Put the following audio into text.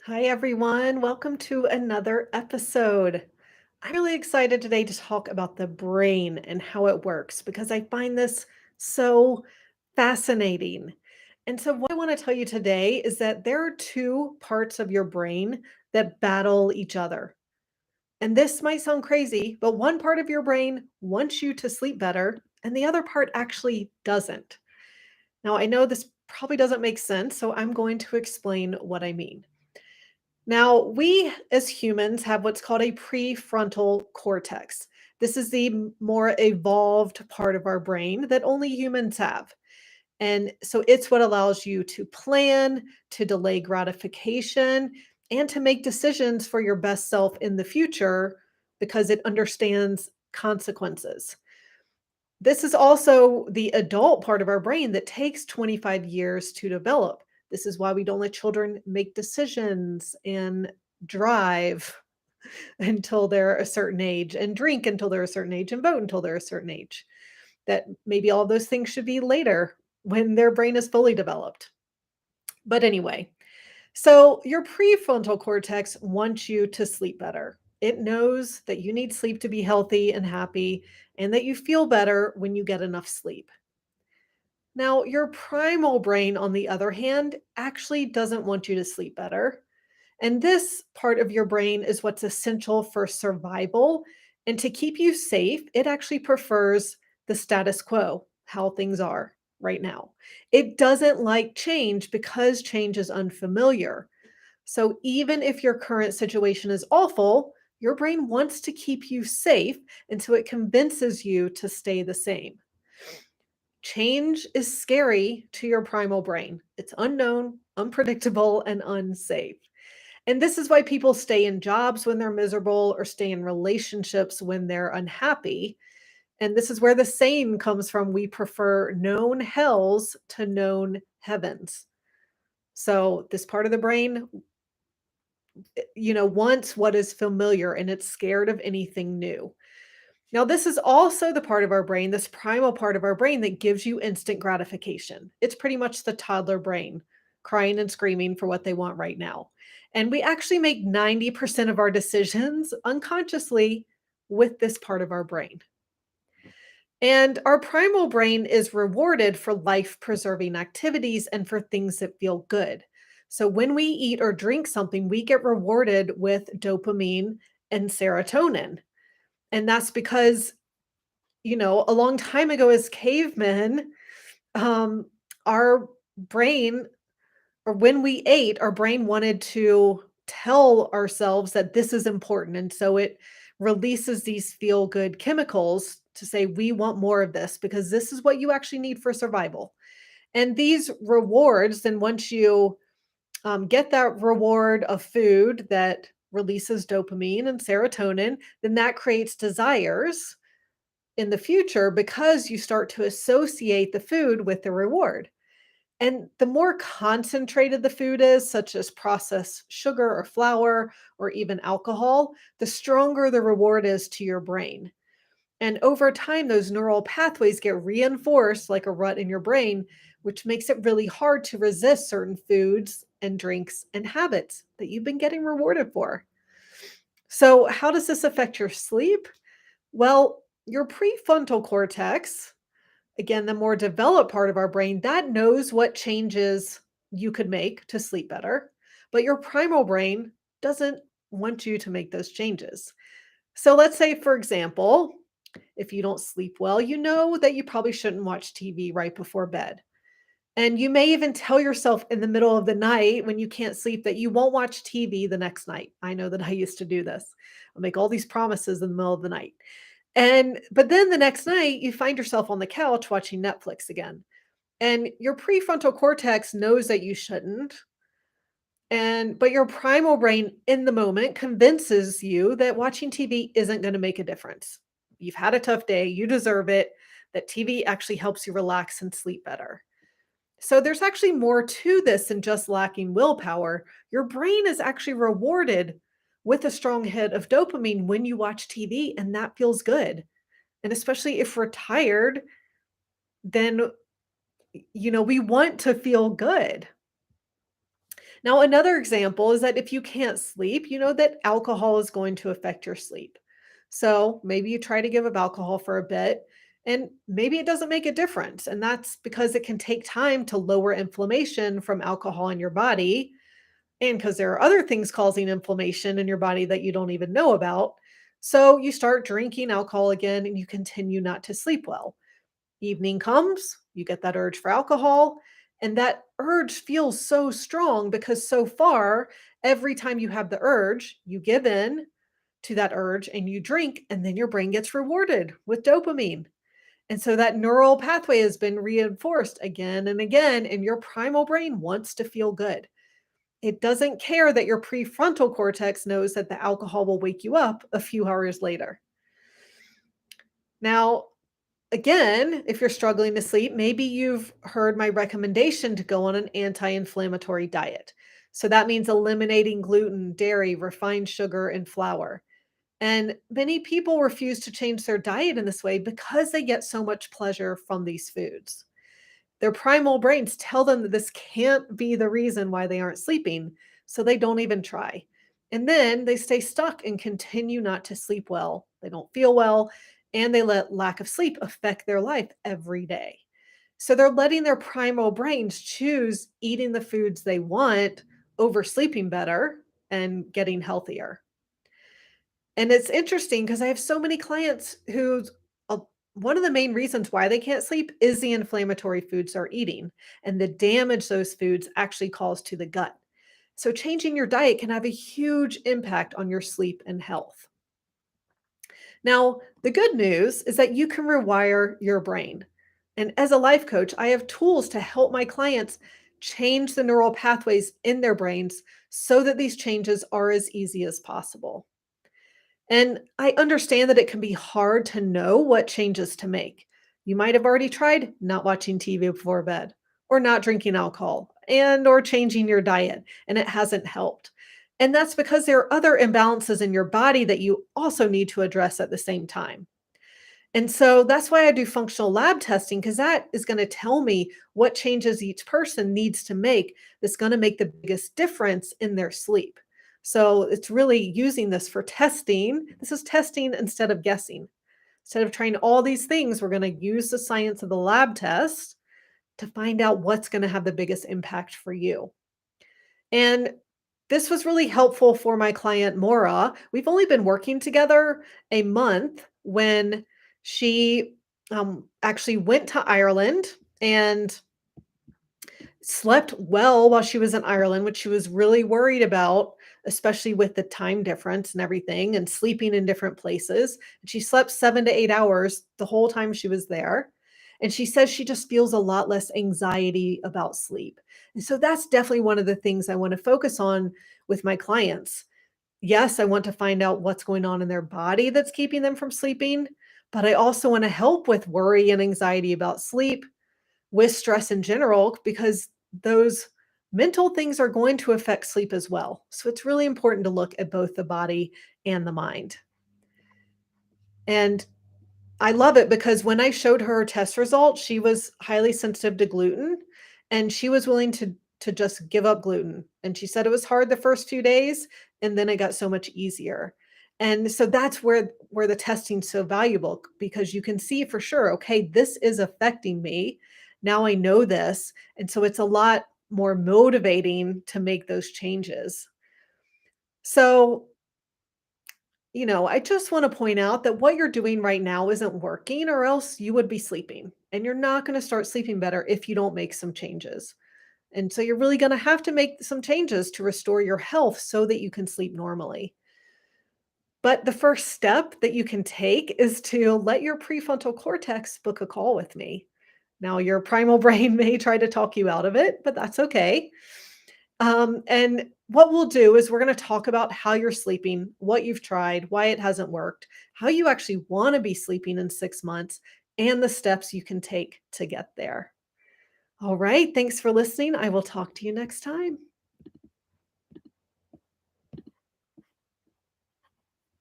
Hi, everyone. Welcome to another episode. I'm really excited today to talk about the brain and how it works because I find this so fascinating. And so, what I want to tell you today is that there are two parts of your brain that battle each other. And this might sound crazy, but one part of your brain wants you to sleep better, and the other part actually doesn't. Now, I know this probably doesn't make sense, so I'm going to explain what I mean. Now, we as humans have what's called a prefrontal cortex. This is the more evolved part of our brain that only humans have. And so it's what allows you to plan, to delay gratification, and to make decisions for your best self in the future because it understands consequences. This is also the adult part of our brain that takes 25 years to develop. This is why we don't let children make decisions and drive until they're a certain age and drink until they're a certain age and vote until they're a certain age. That maybe all those things should be later when their brain is fully developed. But anyway, so your prefrontal cortex wants you to sleep better. It knows that you need sleep to be healthy and happy, and that you feel better when you get enough sleep. Now, your primal brain, on the other hand, actually doesn't want you to sleep better. And this part of your brain is what's essential for survival. And to keep you safe, it actually prefers the status quo, how things are right now. It doesn't like change because change is unfamiliar. So even if your current situation is awful, your brain wants to keep you safe. And so it convinces you to stay the same. Change is scary to your primal brain. It's unknown, unpredictable, and unsafe. And this is why people stay in jobs when they're miserable or stay in relationships when they're unhappy. And this is where the saying comes from: we prefer known hells to known heavens. So, this part of the brain, wants what is familiar and it's scared of anything new. Now, this is also the part of our brain, this primal part of our brain that gives you instant gratification. It's pretty much the toddler brain crying and screaming for what they want right now. And we actually make 90% of our decisions unconsciously with this part of our brain. And our primal brain is rewarded for life preserving activities and for things that feel good. So when we eat or drink something, we get rewarded with dopamine and serotonin. And that's because a long time ago as cavemen, um, our brain, or when we ate, our brain wanted to tell ourselves that this is important. And so it releases these feel good chemicals to say, we want more of this because this is what you actually need for survival. And these rewards, then once you get that reward of food that releases dopamine and serotonin, then that creates desires in the future because you start to associate the food with the reward. And the more concentrated the food is, such as processed sugar or flour or even alcohol, the stronger the reward is to your brain. And over time, those neural pathways get reinforced like a rut in your brain, which makes it really hard to resist certain foods and drinks and habits that you've been getting rewarded for. So, how does this affect your sleep? Well, your prefrontal cortex, again, the more developed part of our brain, that knows what changes you could make to sleep better. But your primal brain doesn't want you to make those changes. So let's say, for example, if you don't sleep well, you know that you probably shouldn't watch TV right before bed. And you may even tell yourself in the middle of the night when you can't sleep that you won't watch TV the next night. I know that I used to do this. I'll make all these promises in the middle of the night. But then the next night, you find yourself on the couch watching Netflix again. And your prefrontal cortex knows that you shouldn't. But your primal brain in the moment convinces you that watching TV isn't going to make a difference. You've had a tough day, you deserve it, that TV actually helps you relax and sleep better. So there's actually more to this than just lacking willpower. Your brain is actually rewarded with a strong hit of dopamine when you watch TV, and that feels good. And especially if we're tired, then we want to feel good. Now, another example is that if you can't sleep, you know that alcohol is going to affect your sleep. So maybe you try to give up alcohol for a bit, and maybe it doesn't make a difference. And that's because it can take time to lower inflammation from alcohol in your body. And because there are other things causing inflammation in your body that you don't even know about. So you start drinking alcohol again and you continue not to sleep well. Evening comes, you get that urge for alcohol, and that urge feels so strong because so far, every time you have the urge, you give in to that urge and you drink, and then your brain gets rewarded with dopamine. And so that neural pathway has been reinforced again and again, and your primal brain wants to feel good. It doesn't care that your prefrontal cortex knows that the alcohol will wake you up a few hours later. Now, again, if you're struggling to sleep, maybe you've heard my recommendation to go on an anti inflammatory diet. So that means eliminating gluten, dairy, refined sugar, and flour. And many people refuse to change their diet in this way because they get so much pleasure from these foods. Their primal brains tell them that this can't be the reason why they aren't sleeping, so they don't even try. And then they stay stuck and continue not to sleep well. They don't feel well, and they let lack of sleep affect their life every day. So they're letting their primal brains choose eating the foods they want over sleeping better and getting healthier. And it's interesting because I have so many clients who's one of the main reasons why they can't sleep is the inflammatory foods they're eating and the damage those foods actually cause to the gut. So changing your diet can have a huge impact on your sleep and health. Now, the good news is that you can rewire your brain. And as a life coach, I have tools to help my clients change the neural pathways in their brains so that these changes are as easy as possible. And I understand that it can be hard to know what changes to make. You might have already tried not watching TV before bed or not drinking alcohol and or changing your diet and it hasn't helped. And that's because there are other imbalances in your body that you also need to address at the same time. And so that's why I do functional lab testing because that is going to tell me what changes each person needs to make that's going to make the biggest difference in their sleep. So it's really using this for testing. This is testing instead of guessing. Instead of trying all these things, we're going to use the science of the lab test to find out what's going to have the biggest impact for you. And this was really helpful for my client, Mora. We've only been working together a month when she actually went to Ireland and slept well while she was in Ireland, which she was really worried about, especially with the time difference and everything, and sleeping in different places. And she slept 7 to 8 hours the whole time she was there. And she says she just feels a lot less anxiety about sleep. And so that's definitely one of the things I want to focus on with my clients. Yes, I want to find out what's going on in their body that's keeping them from sleeping, but I also want to help with worry and anxiety about sleep, with stress in general, because those mental things are going to affect sleep as well. So it's really important to look at both the body and the mind. And I love it because when I showed her test results, she was highly sensitive to gluten and she was willing to just give up gluten. And she said it was hard the first few days and then it got so much easier. And so that's where the testing's so valuable because you can see for sure, okay, this is affecting me. Now I know this. And so it's a lot more motivating to make those changes. So I just want to point out that what you're doing right now isn't working, or else you would be sleeping. And you're not going to start sleeping better if you don't make some changes. And so you're really going to have to make some changes to restore your health so that you can sleep normally. But the first step that you can take is to let your prefrontal cortex book a call with me. Now, your primal brain may try to talk you out of it, but that's okay. And what we'll do is we're going to talk about how you're sleeping, what you've tried, why it hasn't worked, how you actually want to be sleeping in 6 months, and the steps you can take to get there. All right. Thanks for listening. I will talk to you next time.